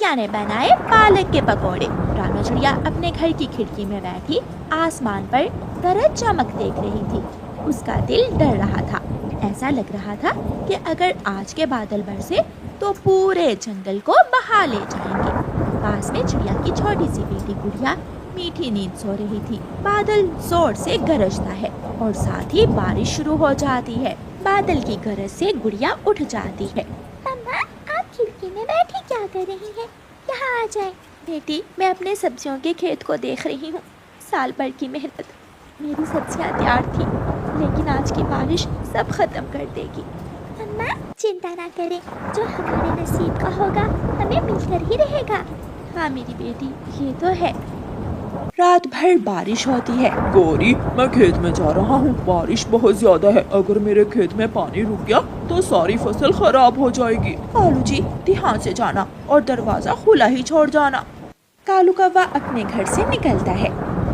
चिड़िया ने बनाए पालक के पकोड़े। रानू चिड़िया अपने घर की खिड़की में बैठी आसमान पर गरज चमक देख रही थी। उसका दिल डर रहा था। ऐसा लग रहा था कि अगर आज के बादल बरसे तो पूरे जंगल को बहा ले जाएंगे। पास में चिड़िया की छोटी सी बेटी गुड़िया मीठी नींद सो रही थी। बादल जोर से गरजता है और साथ ही बारिश शुरू हो जाती है। बादल की गरज से गुड़िया उठ जाती है। मम्मा, आप खिड़की में बैठी क्या कर रही हैं? यहाँ आ जाए। बेटी, मैं अपने सब्जियों के खेत को देख रही हूँ। साल भर की मेहनत, मेरी सब्जियाँ तैयार थी, लेकिन आज की बारिश सब खत्म कर देगी। मम्मा, चिंता ना करें, जो हमारे नसीब का होगा हमें मिलकर ही रहेगा। हाँ मेरी बेटी, ये तो है। रात भर बारिश होती है। गौरी, मैं खेत में जा रहा हूँ। बारिश बहुत ज्यादा है। अगर मेरे खेत में पानी रुक गया तो सारी फसल खराब हो जाएगी। कालू जी, ध्यान से जाना और दरवाजा खुला ही छोड़ जाना। कालू कौवा अपने घर से निकलता है।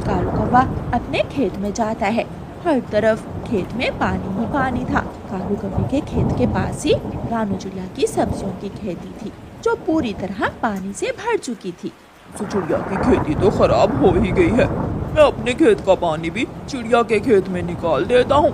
कालू कौवा अपने खेत में जाता है। हर तरफ खेत में पानी ही पानी था। कालू कौवे के खेत के पास ही रानू चिड़िया की सब्जियों की खेती थी, जो पूरी तरह पानी से भर चुकी थी। चिड़िया की खेती तो खराब हो ही गई है। मैं अपने खेत का पानी भी चिड़िया के खेत में निकाल देता हूँ।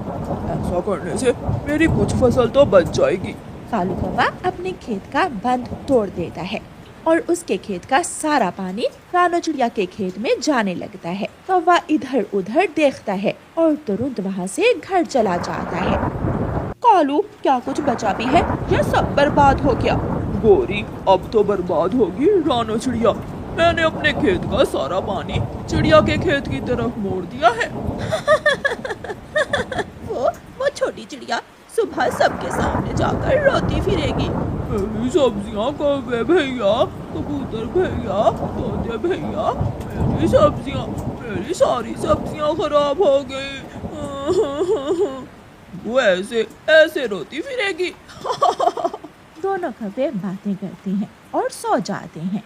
ऐसा करने से मेरी कुछ फसल तो बच जाएगी। कालू कौवा अपने खेत का बंध तोड़ देता है और उसके खेत का सारा पानी रानू चिड़िया के खेत में जाने लगता है। कौवा इधर उधर देखता है और तुरंत वहाँ से घर चला जाता है। कालू, क्या कुछ बचा भी है या सब बर्बाद हो गया? गौरी, अब तो बर्बाद होगी रानू चिड़िया। मैंने अपने खेत का सारा पानी चिड़िया के खेत की तरफ मोड़ दिया है। वो छोटी चिड़िया सुबह सबके सामने जाकर रोती फिरेगी। मेरी सब्जियाँ कौवे भैया, कबूतर भैया, तोते भैया, मेरी सारी सब्जियाँ खराब हो गई। वो ऐसे ऐसे रोती फिरेगी। दोनों कौवे बातें करते हैं और सो जाते हैं।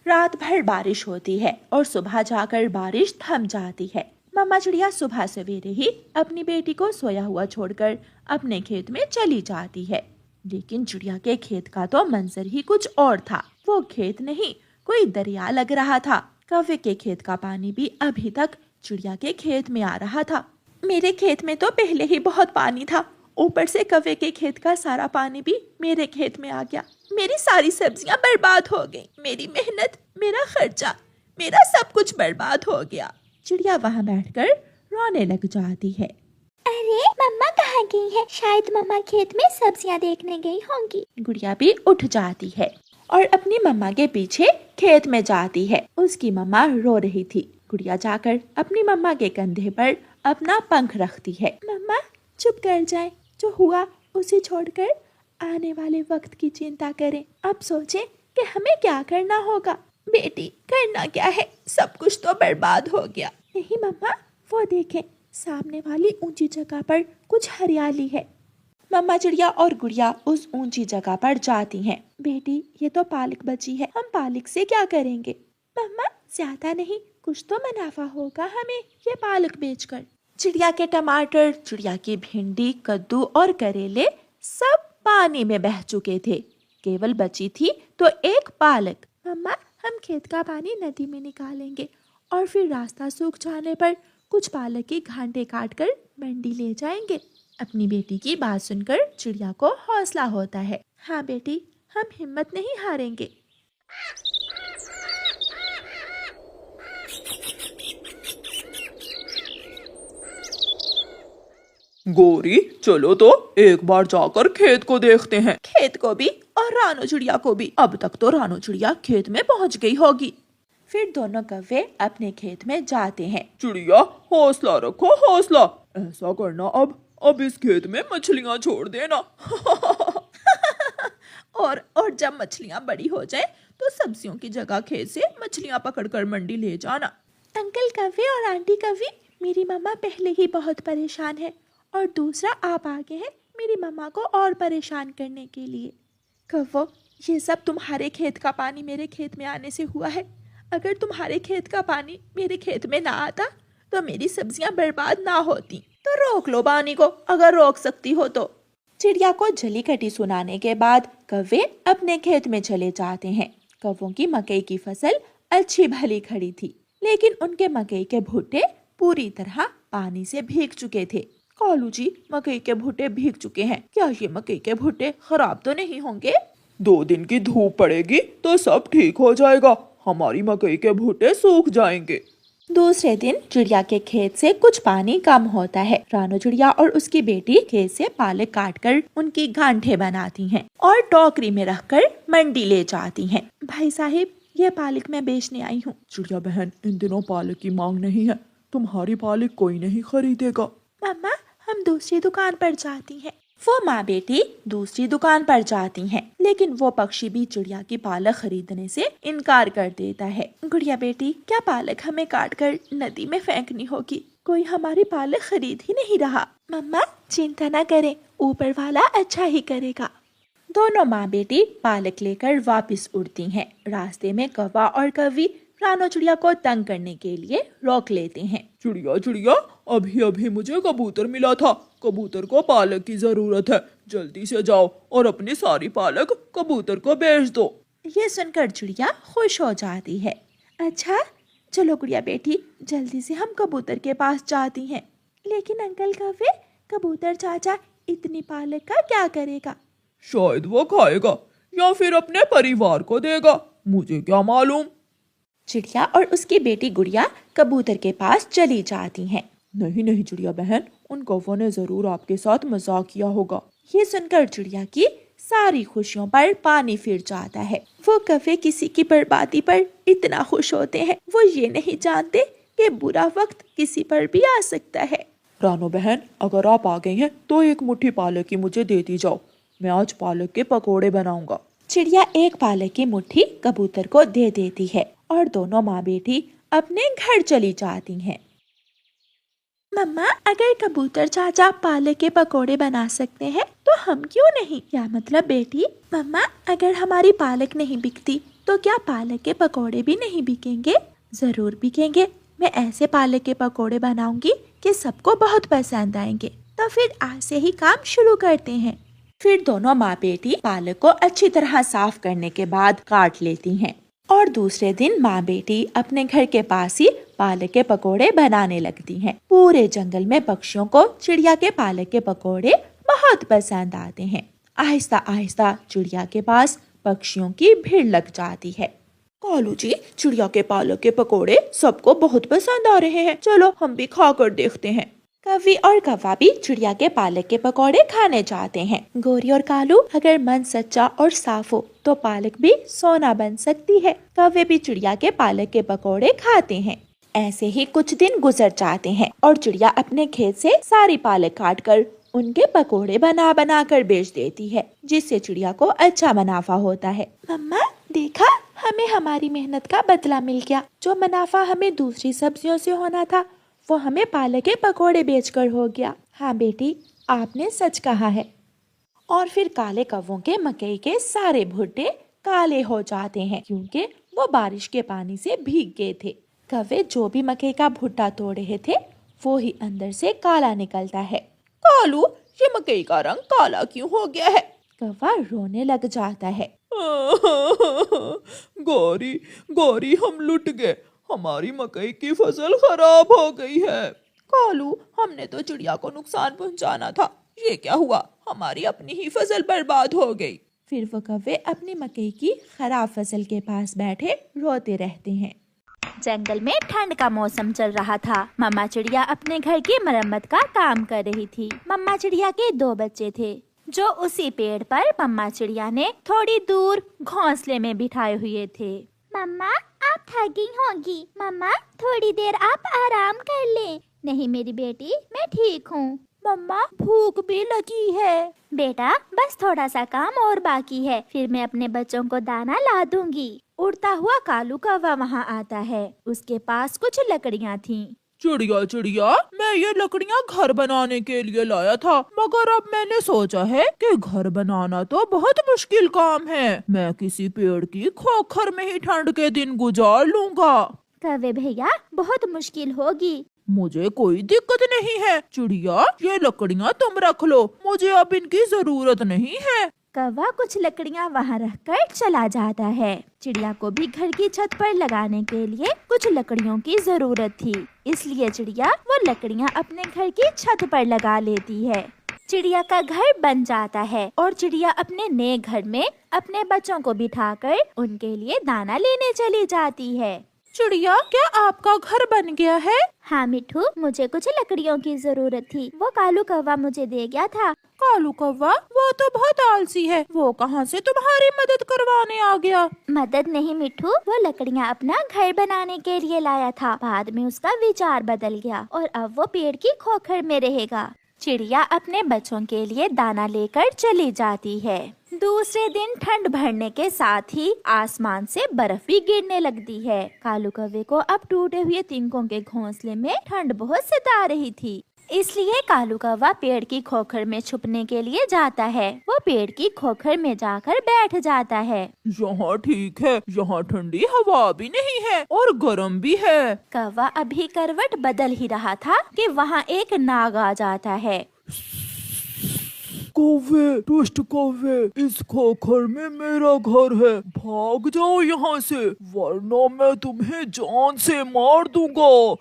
रात भर बारिश होती है और सुबह जाकर बारिश थम जाती है। मम्मा चिड़िया सुबह सवेरे ही अपनी बेटी को सोया हुआ छोड़कर अपने खेत में चली जाती है। लेकिन चिड़िया के खेत का तो मंजर ही कुछ और था। वो खेत नहीं, कोई दरिया लग रहा था। कौवे के खेत का पानी भी अभी तक चिड़िया के खेत में आ रहा था। मेरे खेत में तो पहले ही बहुत पानी था, ऊपर से कौवे के खेत का सारा पानी भी मेरे खेत में आ गया। मेरी सारी सब्जियां बर्बाद हो गई। मेरी मेहनत, मेरा खर्चा, मेरा सब कुछ बर्बाद हो गया। चिड़िया वहाँ बैठकर रोने लग जाती है। अरे, मम्मा कहाँ गई है? शायद मम्मा खेत में सब्जियाँ देखने गई होंगी। गुड़िया भी उठ जाती है और अपनी मम्मा के पीछे खेत में जाती है। उसकी मम्मा रो रही थी। गुड़िया जाकर अपनी मम्मा के कंधे पर अपना पंख रखती है। मम्मा, चुप कर जाए, जो हुआ उसे छोड़कर आने वाले वक्त की चिंता करें। अब सोचें कि हमें क्या करना होगा। बेटी, करना क्या है, सब कुछ तो बर्बाद हो गया। नहीं मम्मा, वो देखें, सामने वाली ऊंची जगह पर कुछ हरियाली है। मम्मा चिड़िया और गुड़िया उस ऊंची जगह पर जाती हैं। बेटी, ये तो पालक बची है, हम पालक से क्या करेंगे? मम्मा, ज्यादा नहीं, कुछ तो मुनाफा होगा हमें ये पालक बेचकर। चिड़िया के टमाटर, चिड़िया की भिंडी, कद्दू और करेले सब पानी में बह चुके थे। केवल बची थी तो एक पालक। मम्मा, हम खेत का पानी नदी में निकालेंगे और फिर रास्ता सूख जाने पर कुछ पालक के घाटे काट कर मंडी ले जाएंगे। अपनी बेटी की बात सुनकर चिड़िया को हौसला होता है। हाँ बेटी, हम हिम्मत नहीं हारेंगे। गौरी, चलो तो एक बार जाकर खेत को देखते हैं। खेत को भी और रानू चिड़िया को भी। अब तक तो रानू चिड़िया खेत में पहुंच गई होगी। फिर दोनों कौवे अपने खेत में जाते हैं। चिड़िया, हौसला रखो, हौसला। ऐसा करना, अब इस खेत में मछलियाँ छोड़ देना। और जब मछलियाँ बड़ी हो जाए तो सब्जियों की जगह खेत से मछलियाँ पकड़कर मंडी ले जाना। अंकल कौवे और आंटी कौवी, मेरी मम्मा पहले ही बहुत परेशान है और दूसरा आप आगे हैं मेरी मम्मा को और परेशान करने के लिए। कौवो, ये सब तुम्हारे खेत का पानी मेरे खेत में आने से हुआ है। अगर तुम्हारे खेत का पानी मेरे खेत में ना आता तो मेरी सब्जियां बर्बाद ना होती। तो रोक लो पानी को, अगर रोक सकती हो तो। चिड़िया को जली कटी सुनाने के बाद कौवे अपने खेत में चले जाते हैं। कौवों की मकई की फसल अच्छी भली खड़ी थी, लेकिन उनके मकई के भुट्टे पूरी तरह पानी से भीग चुके थे। कालू जी, मकई के भुट्टे भीग चुके हैं, क्या ये मकई के भुट्टे खराब तो नहीं होंगे? 2 दिन की धूप पड़ेगी तो सब ठीक हो जाएगा, हमारी मकई के भुट्टे सूख जाएंगे। दूसरे दिन चिड़िया के खेत से कुछ पानी कम होता है। रानो चिड़िया और उसकी बेटी खेत से पालक काटकर उनकी गांठें बनाती हैं और टोकरी में रखकर मंडी ले जाती हैं। भाई साहिब, ये पालक मैं बेचने आई हूँ। चिड़िया बहन, इन दिनों पालक की मांग नहीं है, तुम्हारी पालक कोई नहीं खरीदेगा। मम्मा, हम दूसरी दुकान पर जाती हैं। वो माँ बेटी दूसरी दुकान पर जाती हैं, लेकिन वो पक्षी भी चिड़िया की पालक खरीदने से इनकार कर देता है। गुड़िया बेटी, क्या पालक हमें काटकर नदी में फेंकनी होगी? कोई हमारी पालक खरीद ही नहीं रहा। मम्मा, चिंता न करें, ऊपर वाला अच्छा ही करेगा। दोनों माँ बेटी पालक लेकर वापस उड़ती हैं। रास्ते में कौवा और कौवी रानो चिड़िया को तंग करने के लिए रोक लेते हैं। चिड़िया चिड़िया, अभी अभी मुझे कबूतर मिला था, कबूतर को पालक की जरूरत है, जल्दी से जाओ और अपनी सारी पालक कबूतर को बेच दो। ये सुनकर चिड़िया खुश हो जाती है। अच्छा, चलो गुड़िया बेटी, जल्दी से हम कबूतर के पास जाती हैं। लेकिन अंकल कौवे, कबूतर चाचा इतनी पालक का क्या करेगा? शायद वो खाएगा या फिर अपने परिवार को देगा, मुझे क्या मालूम। चिड़िया और उसकी बेटी गुड़िया कबूतर के पास चली जाती हैं। नहीं नहीं चिड़िया बहन, उन कौवों ने जरूर आपके साथ मजाक किया होगा। ये सुनकर चिड़िया की सारी खुशियों पर पानी फिर जाता है। वो कौवे किसी की बर्बादी पर इतना खुश होते हैं, वो ये नहीं जानते कि बुरा वक्त किसी पर भी आ सकता है। रानो बहन, अगर आप आ गई हैं तो एक मुट्ठी पालक की मुझे देती जाओ, मैं आज पालक के पकोड़े बनाऊंगा। चिड़िया एक पालक की मुट्ठी कबूतर को दे देती है और दोनों माँ बेटी अपने घर चली जाती हैं। मम्मा, अगर कबूतर चाचा पालक के पकोड़े बना सकते हैं तो हम क्यों नहीं? क्या मतलब बेटी? मम्मा, अगर हमारी पालक नहीं बिकती तो क्या पालक के पकोड़े भी नहीं बिकेंगे? जरूर बिकेंगे। मैं ऐसे पालक के पकोड़े बनाऊंगी कि सबको बहुत पसंद आएंगे। तो फिर आज से ही काम शुरू करते हैं। फिर दोनों माँ बेटी पालक को अच्छी तरह साफ करने के बाद काट लेती हैं और दूसरे दिन माँ बेटी अपने घर के पास ही पालक के पकोड़े बनाने लगती हैं। पूरे जंगल में पक्षियों को चिड़िया के पालक के पकोड़े बहुत पसंद आते हैं। आहिस्ता आहिस्ता चिड़िया के पास पक्षियों की भीड़ लग जाती है। कालू जी, चिड़िया के पालक के पकोड़े सबको बहुत पसंद आ रहे हैं, चलो हम भी खा कर देखते हैं। कौवी और कौवा भी चिड़िया के पालक के पकोड़े खाने जाते हैं। गोरी और कालू, अगर मन सच्चा और साफ हो तो पालक भी सोना बन सकती है। कौवे भी चिड़िया के पालक के पकोड़े खाते हैं। ऐसे ही कुछ दिन गुजर जाते हैं और चिड़िया अपने खेत से सारी पालक काट कर उनके पकोड़े बना बना कर बेच देती है, जिससे चिड़िया को अच्छा मुनाफा होता है। मम्मा, देखा, हमें हमारी मेहनत का बदला मिल गया। जो मुनाफा हमें दूसरी सब्जियों से होना था वो हमें पालक के पकोड़े बेचकर हो गया। हाँ बेटी, आपने सच कहा है। और फिर काले कौवों के मकई के सारे भुट्टे काले हो जाते हैं, क्योंकि वो बारिश के पानी से भीग गए थे। कौवे जो भी मकई का भुट्टा तोड़ रहे थे वो ही अंदर से काला निकलता है। कालू, ये मकई का रंग काला क्यों हो गया है? कौवा रोने लग जाता है। गौरी गौरी, हम लुट गए, हमारी मकई की फसल खराब हो गई है। कालू, हमने तो चिड़िया को नुकसान पहुंचाना था, ये क्या हुआ? हमारी अपनी ही फसल बर्बाद हो गई। फिर वो कौवे अपनी मकई की खराब फसल के पास बैठे रोते रहते हैं। जंगल में ठंड का मौसम चल रहा था। मम्मा चिड़िया अपने घर की मरम्मत का काम कर रही थी। मम्मा चिड़िया के 2 बच्चे थे जो उसी पेड़ पर मम्मा चिड़िया ने थोड़ी दूर घोंसले में बिठाए हुए थे। मम्मा, आप थकी होंगी। मम्मा, थोड़ी देर आप आराम कर लें। नहीं मेरी बेटी, मैं ठीक हूँ। मम्मा, भूख भी लगी है। बेटा, बस थोड़ा सा काम और बाकी है, फिर मैं अपने बच्चों को दाना ला दूंगी। उड़ता हुआ कालू कौवा वहाँ आता है। उसके पास कुछ लकड़ियाँ थीं। चिड़िया चिड़िया, मैं ये लकड़ियाँ घर बनाने के लिए लाया था, मगर अब मैंने सोचा है कि घर बनाना तो बहुत मुश्किल काम है। मैं किसी पेड़ की खोखर में ही ठंड के दिन गुजार लूंगा। कौवे भैया, बहुत मुश्किल होगी। मुझे कोई दिक्कत नहीं है चिड़िया, ये लकड़ियाँ तुम रख लो, मुझे अब इनकी जरूरत नहीं है। कौवा कुछ लकड़ियाँ वहाँ रखकर चला जाता है। चिड़िया को भी घर की छत पर लगाने के लिए कुछ लकड़ियों की जरूरत थी, इसलिए चिड़िया वो लकड़ियाँ अपने घर की छत पर लगा लेती है। चिड़िया का घर बन जाता है और चिड़िया अपने नए घर में अपने बच्चों को बिठाकर उनके लिए दाना लेने चली जाती है। चिड़िया, क्या आपका घर बन गया है? हाँ मिठू, मुझे कुछ लकड़ियों की जरूरत थी, वो कालू कौवा मुझे दे गया था। कालू कौवा? वो तो बहुत आलसी है, वो कहाँ से तुम्हारी मदद करवाने आ गया? मदद नहीं मिठू, वो लकड़ियाँ अपना घर बनाने के लिए लाया था। बाद में उसका विचार बदल गया और अब वो पेड़ की खोखर में रहेगा। चिड़िया अपने बच्चों के लिए दाना लेकर चली जाती है। दूसरे दिन ठंड बढ़ने के साथ ही आसमान से बर्फ भी गिरने लगती है। कालू कौवे को अब टूटे हुए तिनकों के घोंसले में ठंड बहुत सता रही थी, इसलिए कालू कौवा पेड़ की खोखर में छुपने के लिए जाता है। वो पेड़ की खोखर में जाकर बैठ जाता है। यहाँ ठीक है, यहाँ ठंडी हवा भी नहीं है और गर्म भी है। कौवा अभी करवट बदल ही रहा था कि वहाँ एक नाग आ जाता है। कौवे, दुष्ट कौवे, इस खोखर में मेरा घर है, भाग जाओ यहाँ से, वरना मैं तुम्हें जान से मार दूंगा।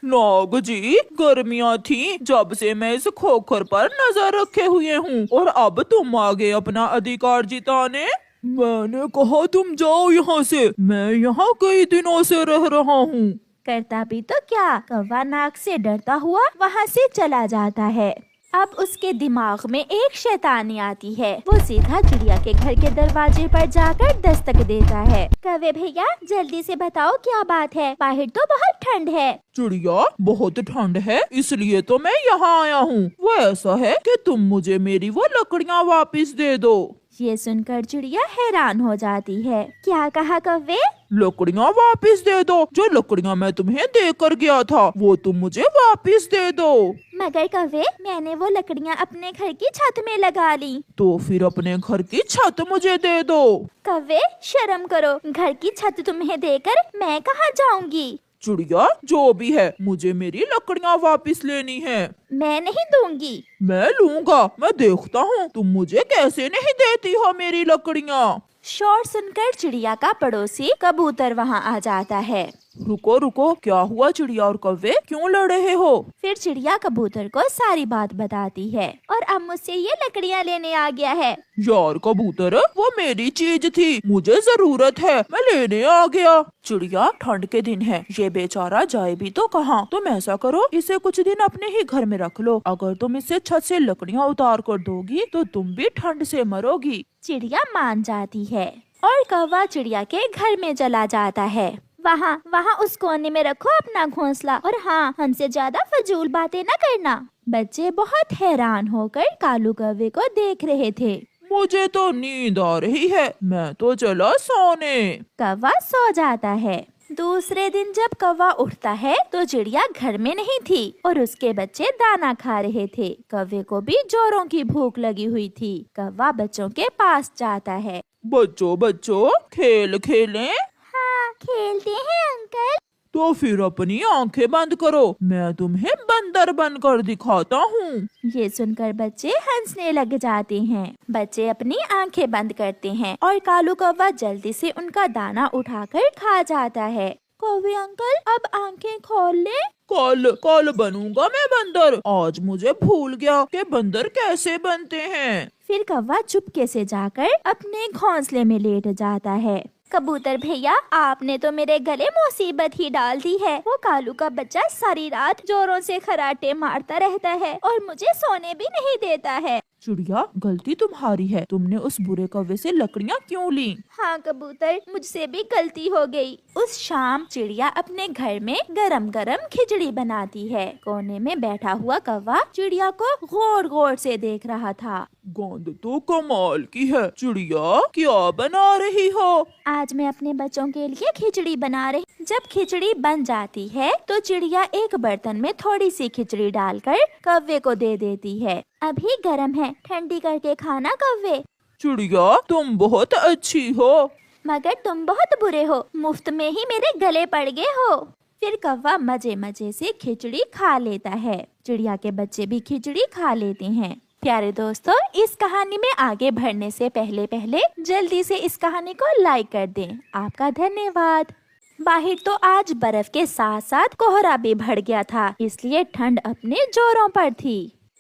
नाग जी, गर्मियाँ थी जब से मैं इस खोखर पर नजर रखे हुए हूँ और अब तुम आगे अपना अधिकार जिताने। मैंने कहा तुम जाओ यहाँ से, मैं यहाँ कई दिनों से रह रहा हूँ। करता भी तो क्या, कौवा नाग से डरता हुआ वहाँ से चला जाता है। अब उसके दिमाग में एक शैतानी आती है। वो सीधा चिड़िया के घर के दरवाजे पर जाकर दस्तक देता है। कौवे भैया, जल्दी से बताओ क्या बात है, बाहर तो बहुत ठंड है। चिड़िया, बहुत ठंड है इसलिए तो मैं यहाँ आया हूँ। वो ऐसा है कि तुम मुझे मेरी वो लकड़ियाँ वापस दे दो। ये सुनकर चिड़िया हैरान हो जाती है। क्या कहा कौवे? लकड़ियाँ वापस दे दो, जो लकड़ियाँ मैं तुम्हें देकर गया था वो तुम मुझे वापस दे दो। मगर कौवे, मैंने वो लकड़ियाँ अपने घर की छत में लगा ली। तो फिर अपने घर की छत मुझे दे दो। कौवे, शर्म करो, घर की छत तुम्हें देकर मैं कहाँ जाऊंगी। चिड़िया, जो भी है मुझे मेरी लकड़ियाँ वापस लेनी है। मैं नहीं दूंगी। मैं लूँगा, मैं देखता हूँ तुम मुझे कैसे नहीं देती हो मेरी लकड़ियाँ। शोर सुनकर चिड़िया का पड़ोसी कबूतर वहाँ आ जाता है। रुको रुको, क्या हुआ चिड़िया और कौवे, क्यों लड़ रहे हो? फिर चिड़िया कबूतर को सारी बात बताती है और अब मुझसे ये लकड़ियाँ लेने आ गया है। यार कबूतर, वो मेरी चीज थी, मुझे जरूरत है, मैं लेने आ गया। चिड़िया, ठंड के दिन है, ये बेचारा जाए भी तो कहाँ। तुम ऐसा करो, इसे कुछ दिन अपने ही घर में रख लो। अगर तुम इसे छत से लकड़ियाँ उतार कर दोगी तो तुम भी ठंड से मरोगी। चिड़िया मान जाती है और कौवा चिड़िया के घर में चला जाता है। वहाँ उस कोने में रखो अपना घोंसला और हाँ, हमसे ज्यादा फजूल बातें न करना। बच्चे बहुत हैरान होकर कालू कौवे को देख रहे थे। मुझे तो नींद आ रही है, मैं तो चला सोने। कौवा सो जाता है। दूसरे दिन जब कौवा उठता है तो चिड़िया घर में नहीं थी और उसके बच्चे दाना खा रहे थे। कौवे को भी जोरों की भूख लगी हुई थी। कौवा बच्चों के पास जाता है। बच्चों, खेल खेलें? हाँ, खेलते हैं अंकल। तो फिर अपनी आंखें बंद करो, मैं तुम्हें बंदर बनकर दिखाता हूँ। ये सुनकर बच्चे हंसने लग जाते हैं। बच्चे अपनी आंखें बंद करते हैं और कालू कौवा जल्दी से उनका दाना उठाकर खा जाता है। कौवे अंकल, अब आंखें खोल ले। कल बनूंगा मैं बंदर, आज मुझे भूल गया कि बंदर कैसे बनते हैं। फिर कौवा चुपके से जाकर अपने घोंसले में लेट जाता है। कबूतर भैया, आपने तो मेरे गले मुसीबत ही डाल दी है। वो कालू का बच्चा सारी रात जोरों से खराटे मारता रहता है और मुझे सोने भी नहीं देता है। चिड़िया, गलती तुम्हारी है, तुमने उस बुरे कौवे से लकड़ियाँ क्यों ली? हाँ कबूतर, मुझसे भी गलती हो गई। उस शाम चिड़िया अपने घर में गरम गरम खिचड़ी बनाती है। कोने में बैठा हुआ कौवा चिड़िया को गौर गौर से देख रहा था। गंध तो कमाल की है। चिड़िया, क्या बना रही हो? आज मैं अपने बच्चों के लिए खिचड़ी बना रही। जब खिचड़ी बन जाती है तो चिड़िया एक बर्तन में थोड़ी सी खिचड़ी डालकर कौवे को दे देती है। अभी गर्म है, ठंडी करके खाना कौवे। चिड़िया, तुम बहुत अच्छी हो। मगर तुम बहुत बुरे हो, मुफ्त में ही मेरे गले पड़ गए हो। फिर कौवा मजे मजे से खिचड़ी खा लेता है। चिड़िया के बच्चे भी खिचड़ी खा लेते हैं। प्यारे दोस्तों, इस कहानी में आगे बढ़ने से पहले जल्दी से इस कहानी को लाइक कर दें। आपका धन्यवाद। बाहर तो आज बर्फ के साथ साथ कोहरा भी बढ़ गया था, इसलिए ठंड अपने जोरों पर थी।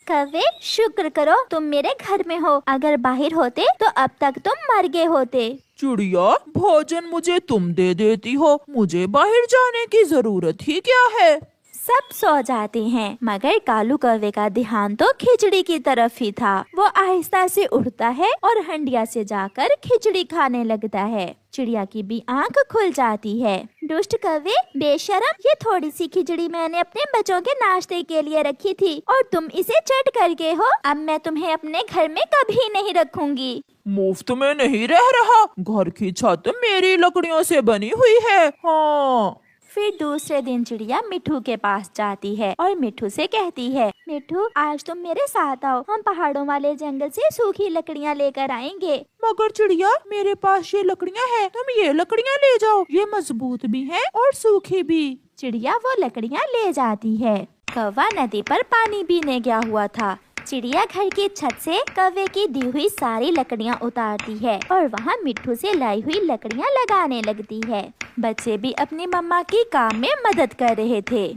कौवे, शुक्र करो तुम मेरे घर में हो, अगर बाहर होते तो अब तक तुम मर गए होते। चिड़िया, भोजन मुझे तुम दे देती हो, मुझे बाहर जाने की जरूरत ही क्या है। सब सो जाते हैं, मगर कालू कौवे का ध्यान तो खिचड़ी की तरफ ही था। वो आहिस्ता से उठता है और हंडिया से जाकर खिचड़ी खाने लगता है। चिड़िया की भी आंख खुल जाती है। दुष्ट कौवे, बेशरम, ये थोड़ी सी खिचड़ी मैंने अपने बच्चों के नाश्ते के लिए रखी थी और तुम इसे चट कर गए हो। अब मैं तुम्हें अपने घर में कभी नहीं रखूंगी। मुफ्त में नहीं रह रहा, घर की छत मेरी लकड़ियों से बनी हुई है। हाँ। फिर दूसरे दिन चिड़िया मिट्ठू के पास जाती है और मिट्ठू से कहती है, मिट्ठू, आज तुम मेरे साथ आओ, हम पहाड़ों वाले जंगल से सूखी लकड़ियाँ लेकर आएंगे। मगर चिड़िया, मेरे पास ये लकड़ियाँ हैं, तुम ये लकड़ियाँ ले जाओ, ये मजबूत भी हैं और सूखी भी। चिड़िया वो लकड़ियाँ ले जाती है। कौवा नदी पर पानी पीने गया हुआ था। चिड़िया घर की छत से कौवे की दी हुई सारी लकड़ियाँ उतारती है और वहाँ मिट्ठू से लाई हुई लकड़ियाँ लगाने लगती है। बच्चे भी अपनी मम्मा की काम में मदद कर रहे थे।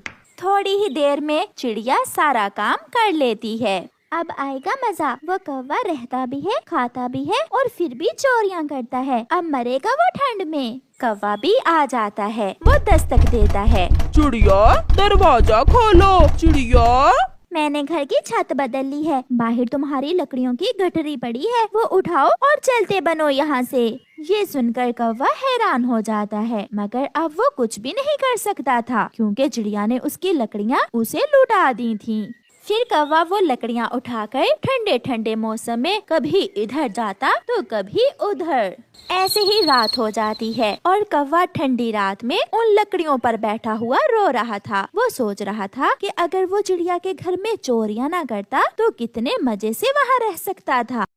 थोड़ी ही देर में चिड़िया सारा काम कर लेती है। अब आएगा मजा। वो कौवा रहता भी है, खाता भी है और फिर भी चोरियां करता है। अब मरेगा वो ठंड में। कौवा भी आ जाता है, वो दस्तक देता है। चिड़िया, दरवाजा खोलो। चिड़िया, मैंने घर की छत बदल ली है, बाहर तुम्हारी लकड़ियों की गठरी पड़ी है, वो उठाओ और चलते बनो यहाँ से। ये सुनकर कौवा हैरान हो जाता है, मगर अब वो कुछ भी नहीं कर सकता था, क्योंकि चिड़िया ने उसकी लकड़ियाँ उसे लुटा दी थीं। फिर कौवा वो लकड़ियाँ उठाकर ठंडे ठंडे मौसम में कभी इधर जाता तो कभी उधर। ऐसे ही रात हो जाती है और कौवा ठंडी रात में उन लकड़ियों पर बैठा हुआ रो रहा था। वो सोच रहा था कि अगर वो चिड़िया के घर में चोरियां ना करता तो कितने मजे से वहाँ रह सकता था।